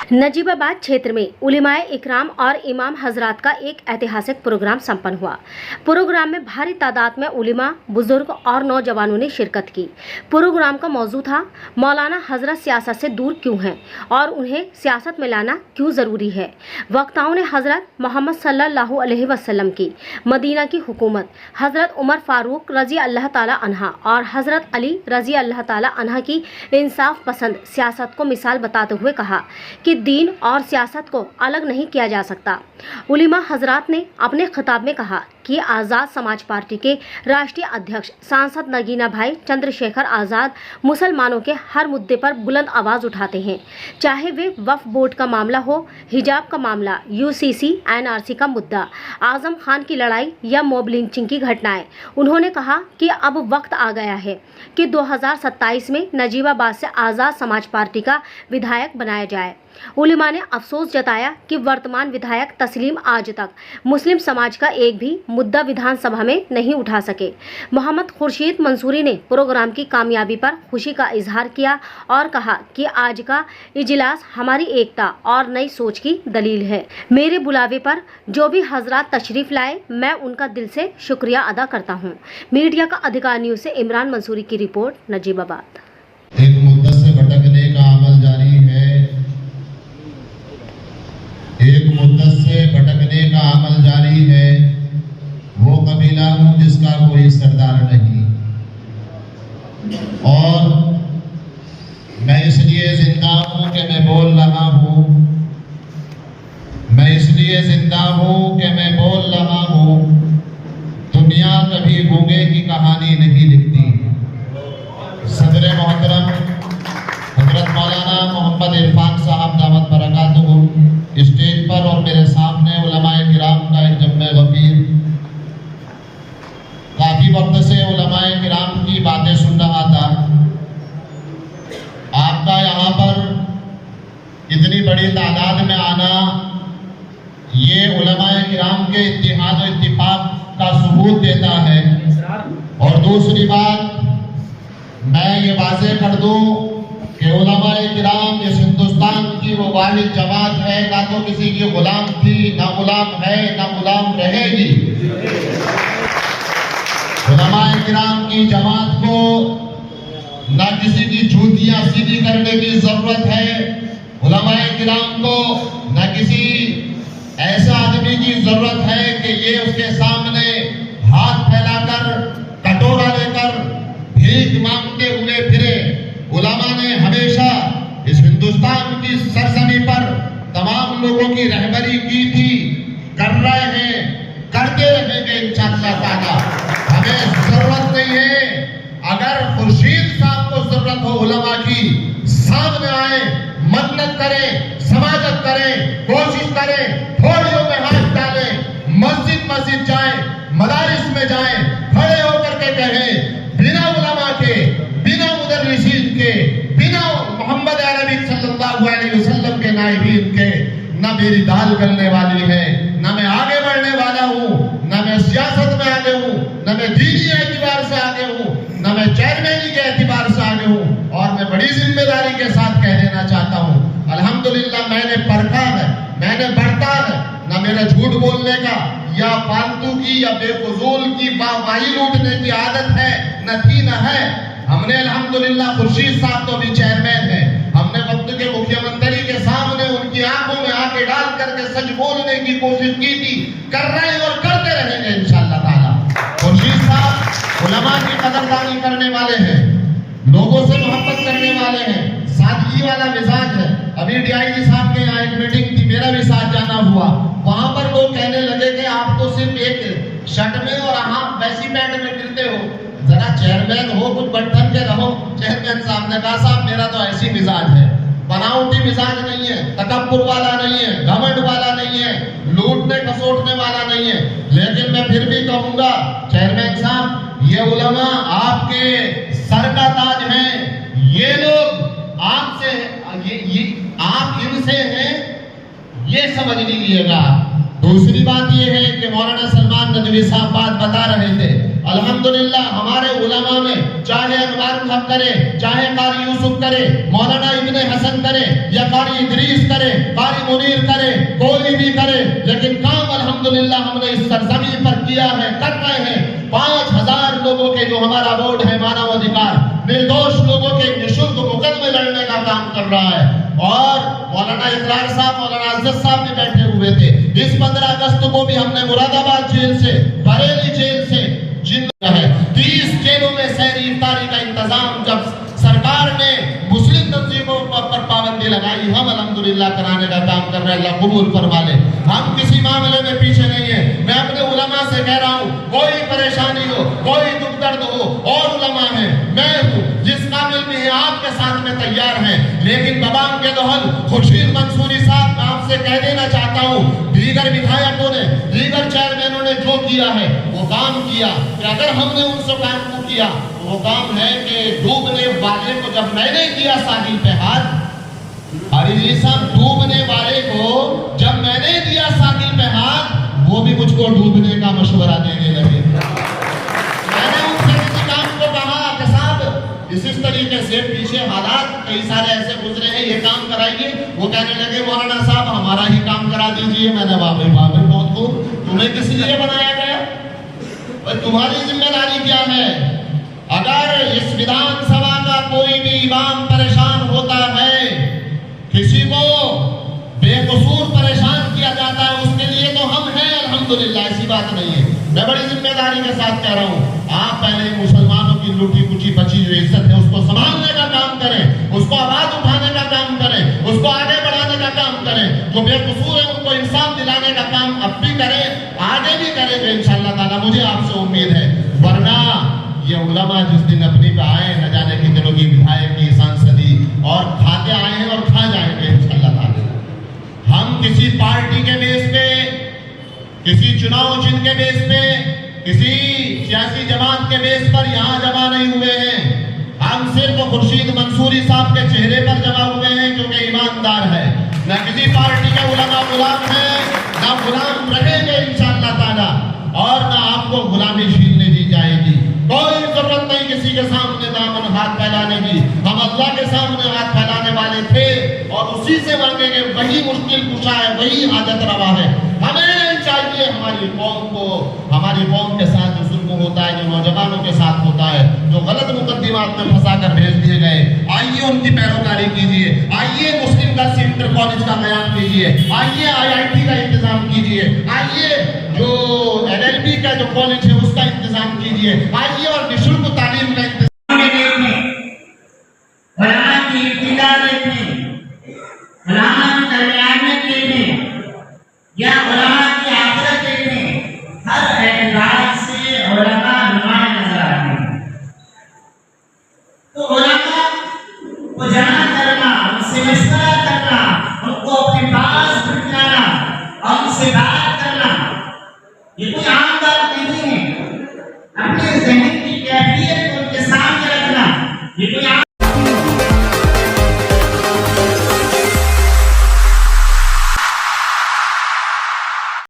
नजीब आबाद क्षेत्र में उलेमाए इकराम और इमाम हजरात का एक ऐतिहासिक प्रोग्राम संपन्न हुआ। प्रोग्राम में भारी तादाद में उलेमा, बुजुर्ग और नौजवानों ने शिरकत की। प्रोग्राम का मौजू था मौलाना हजरत सियासत से दूर क्यों हैं और उन्हें सियासत में लाना क्यों ज़रूरी है। वक्ताओं ने हजरत मोहम्मद सल्लल्लाहु अलैहि वसल्लम की, मदीना की हुकूमत, हजरत उमर फारूक रजी अल्लाह ताला अन्हा और हजरत अली रजी अल्लाह ताला अन्हा की इंसाफ पसंद सियासत को मिसाल बताते हुए कहा कि दीन और सियासत को अलग नहीं किया जा सकता। उलेमा हजरात ने अपने खिताब में कहा कि आज़ाद समाज पार्टी के राष्ट्रीय अध्यक्ष सांसद नगीना भाई चंद्रशेखर आज़ाद मुसलमानों के हर मुद्दे पर बुलंद आवाज़ उठाते हैं, चाहे वे वक्फ बोर्ड का मामला हो, हिजाब का मामला, यूसीसी एनआरसी का मुद्दा, आजम खान की लड़ाई या मॉब लिंचिंग की घटनाएं। उन्होंने कहा कि अब वक्त आ गया है कि 2027 में नजीबाबाद से आज़ाद समाज पार्टी का विधायक बनाया जाए। उलेमा ने अफसोस जताया कि वर्तमान विधायक तस्लीम आज तक मुस्लिम समाज का एक भी मुद्दा विधानसभा में नहीं उठा सके। मोहम्मद खुर्शीद मंसूरी ने प्रोग्राम की कामयाबी पर खुशी का इजहार किया और कहा कि आज का इजलास हमारी एकता और नई सोच की दलील है। मेरे बुलावे पर जो भी हजरात तशरीफ लाए, मैं उनका दिल से शुक्रिया अदा करता हूँ। मीडिया का अधिकार न्यूज़ से इमरान मंसूरी की रिपोर्ट, नजीबाबाद। एक मुद्दा से भटकने का अमल जारी है, एक मुद्दत से भटकने का अमल जारी है। वो कबीला हूँ जिसका कोई सरदार नहीं, और मैं इसलिए जिंदा हूँ कि मैं बोल रहा हूँ। मैं इसलिए जिंदा हूँ कि मैं बोल रहा हूँ। दुनिया कभी गूंगे की कहानी नहीं लिखती। सदर मोहतरम हजरत मौलाना मोहम्मद इरफान साहब दामत बरकातुहू स्टेज पर और मेरे सामने उलमाए किराम का एक जम्मे गफीर, काफी वक्त से उलमाए किराम की बातें सुन रहा था। आपका यहाँ पर इतनी बड़ी तादाद में आना, ये उलमाए किराम के इत्तिहाद और इत्तिफाक का सबूत देता है। और दूसरी बात, मैं ये वाज़ेह कर दूं कि उलमाए किराम इस हिंदुस्तान की वो वाहिद जमात है, ना तो किसी की गुलाम थी, ना गुलाम है, ना गुलाम रहेगी। उलमाए किराम की जमात को ना किसी की जूतियां सीधी करने की जरूरत है। उलमाए किराम को ना किसी ऐसा आदमी की जरूरत है कि ये उसके सामने हाथ फैलाकर, कटोरा लेकर भीख मांगते हुए फिरे। उलमा ने हमेशा इस हिंदुस्तान की सरजमी पर तमाम लोगों की रहबरी की थी, कर रहे हैं, करते रहेंगे इंशाअल्लाह ताला। हमें जरूरत नहीं है, अगर खुर्शीद साहब को जरूरत हो उलमा की, सामने आए, मन्नत करें, समाजत करें, कोशिश करें, थोड़ियों में हाथ डालें, मस्जिद मस्जिद जाएं, मदारिस में जाएं, खड़े होकर के कहें, बिना उलमा के, बिना मुदर्रिसीन के, बिना मोहम्मद अरबी सल्लल्लाहु अलैहि वसल्लम के नाइबीन के न मेरी दाल गलने वाली है, न मैं आगे बढ़ने वाला हूँ, न मैं सियासत में आगे हूँ, न मैं दीनी एतबार से आगे हूँ, न मैं चेयरमैनी के एतबार से आगे हूँ। और मैं बड़ी जिम्मेदारी के साथ कह देना चाहता हूँ, अल्हम्दुलिल्लाह मैंने परखा है, मैंने बढ़ता है, न मेरा झूठ बोलने का या फालतू की या बेफजूल की वाही लूटने की आदत है, न थी न है। हमने अल्हम्दुलिल्लाह खुर्शीद साहब तो भी चेयरमैन है, हमने वक्त के मुख्यमंत्री के सामने उनकी आंखों में आंखें डाल करके सच बोलने की कोशिश की थी, कर रहे हैं और करते रहेंगे इंशाअल्लाह ताला। खुर्शीद साहब उलमा की कदरदानी करने वाले हैं, लोगों से मोहब्बत करने वाले हैं, सादगी वाला मिजाज है। अभी डीआईजी साहब के यहाँ एक मीटिंग थी, मेरा भी साथ जाना हुआ। वहां पर लोग कहने लगे कि आप तो सिर्फ एक शर्ट में और हाफ वैसी पैंट में मिलते हो, जरा चेयरमैन हो, कुछ बटन के रहो। चेयरमैन साहब ने कहा, साहब मेरा तो ऐसी मिजाज है, बनावटी मिजाज नहीं है, तकब्बुर वाला नहीं है, घमंड वाला नहीं है, लूटने खसोटने वाला नहीं है। लेकिन मैं फिर भी कहूंगा चेयरमैन साहब, ये उलमा आपके सर का ताज हैं, ये लोग आपसे, ये आप इनसे हैं, ये समझ लीजिएगा। दूसरी बात ये है कि मौलाना सलमान नदवी साहब बात बता रहे थे, अल्हम्दुलिल्लाह हमारे उलमा में چاہے انوار الحق کرے، چاہے قاری یوسف کرے، مولانا ابن حسن کرے یا قاری ادریس کرے، قاری منیر کرے، کوئی بھی کرے، لیکن کام الحمدللہ ہم نے اس سرزمین پر کیا ہے، کر رہے ہیں۔ 5000 لوگوں کے جو ہمارا ووٹ ہے مانو ادھیکار، نردوش لوگوں کے نشلک مقدمے لڑنے کا کام کر رہا ہے۔ اور مولانا اقرار صاحب، مولانا عزت صاحب بھی بیٹھے ہوئے تھے۔ اس 15 اگست کو بھی ہم نے مراد آباد جیل سے، بریلی جیل سے جن ہے 30 جیلوں میں سحری افطاری کا انتظام جب سرکار نے مسلم تنظیموں پر پابندی لگائی، ہم الحمدللہ کرانے کا کام کر رہے ہیں۔ اللہ قبول فرما لے۔ ہم کسی معاملے میں پیچھے نہیں ہیں۔ میں اپنے علماء سے کہہ رہا ہوں، کوئی پریشانی ہو، کوئی دکھ درد ہو، اور علماء ہیں، میں ہوں، جس قابل بھی ہیں آپ کے ساتھ میں تیار ہیں۔ لیکن ببام کے دہل خورشید منصوری صاحب، میں آپ سے کہہ دینا چاہتا ہوں، دیگر ودھایکوں نے، دیگر چیئرمینوں نے جو کیا ہے وہ کام کیا، کہ اگر ہم نے ان سے کام کو کیا، وہ کام ہے کہ ڈوبنے والے کو جب میں نے کیا ساحل پہ ہاتھ، علی صاحب ڈوبنے والے کو جب میں نے دیا ساحل پہ ہاتھ، وہ بھی مجھ کو ڈوبنے کا مشورہ دینے لگے۔ میں نے ان سے کسی کام کو کہا کہ صاحب اس طریقے سے پیچھے حالات کئی سارے ایسے گزرے ہیں، یہ کام کرائیے۔ وہ کہنے لگے مولانا صاحب ہمارا ہی کام کرا دیجئے۔ میں نے واقعی بہت خوب، تمہیں کس لیے بنایا گیا؟ تمہاری ذمہ داری کیا ہے؟ اگر اس ودھان سبھا کا کوئی بھی امام پریشان ہوتا ہے، کسی کو بے قصور پریشان کیا جاتا ہے، اس کے لیے تو ہم ہیں الحمدللہ، ایسی بات نہیں ہے۔ میں بڑی ذمہ داری کے ساتھ کہہ رہا ہوں، آپ پہلے مسلمانوں کی لوٹی کچی بچی جو عزت ہے اس کو سنبھالنے کا کام کریں، اس کو آواز اٹھانے کا کام کریں، اس کو آگے بڑھانے کا کام کریں، جو بے قصور ہے ان کو انصاف دلانے کا کام اب بھی کریں، آگے بھی کریں گے انشاءاللہ تعالیٰ، مجھے آپ سے امید ہے۔ ورنہ یہ علماء جس دن اپنی پہ آئے، نہ جانے کتنوں کی ودھایک کی سانسدی اور کھاتے آئے ہیں اور کھا جائیں گے انشاءاللہ تعالیٰ۔ ہم کسی پارٹی کے بیس پہ، کسی چناؤ چن کے بیس پہ، کسی سیاسی جماعت کے بیس پر یہاں جمع نہیں ہوئے ہیں۔ ہم صرف خورشید منصوری صاحب کے چہرے پر جمع ہوئے ہیں کیونکہ ایماندار ہے۔ نہ کسی پارٹی کے علماء غلام ہیں، نہ غلام رہیں گے انشاءاللہ تعالیٰ، اور نہ آپ کو غلامی چھیننے دی جائے گی۔ کوئی ضرورت نہیں کسی کے سامنے دامن ہاتھ پھیلانے کی، ہم اللہ کے سامنے ہاتھ پھیلانے والے تھے اور اسی سے مانگیں گے، وہی مشکل کشا ہے، وہی حاجت روا ہے۔ ہمیں چاہیے ہماری قوم کو، ہماری قوم کے ساتھ جو ظلم ہوتا ہے، جو نوجوانوں کے ساتھ ہوتا ہے، جو غلط مقدمات میں پھنسا کر بھیج دیے گئے، آئیے ان کی پیروکاری کیجیے، آئیے مسلم گرلز انٹر کالج کا قیام کیجیے، آئیے IIT کا انتظام کیجیے، آئیے جو LLB کا جو کالج ہے اس کا انتظام کیجیے، آئیے اور نشلک تعلیم کا انتظام علماء کی ابتدا دیکھیں، علماء کی درمیان میں دیکھیں یا علماء کی آخرت دیکھیں، ہر اعتبار سے علماء نمایاں نظر آتے ہیں۔ تو علماء کو جمع کرنا، ان سے مشورہ کرنا، ان کو اپنے پاس بٹھانا اور ان سے بات کرنا،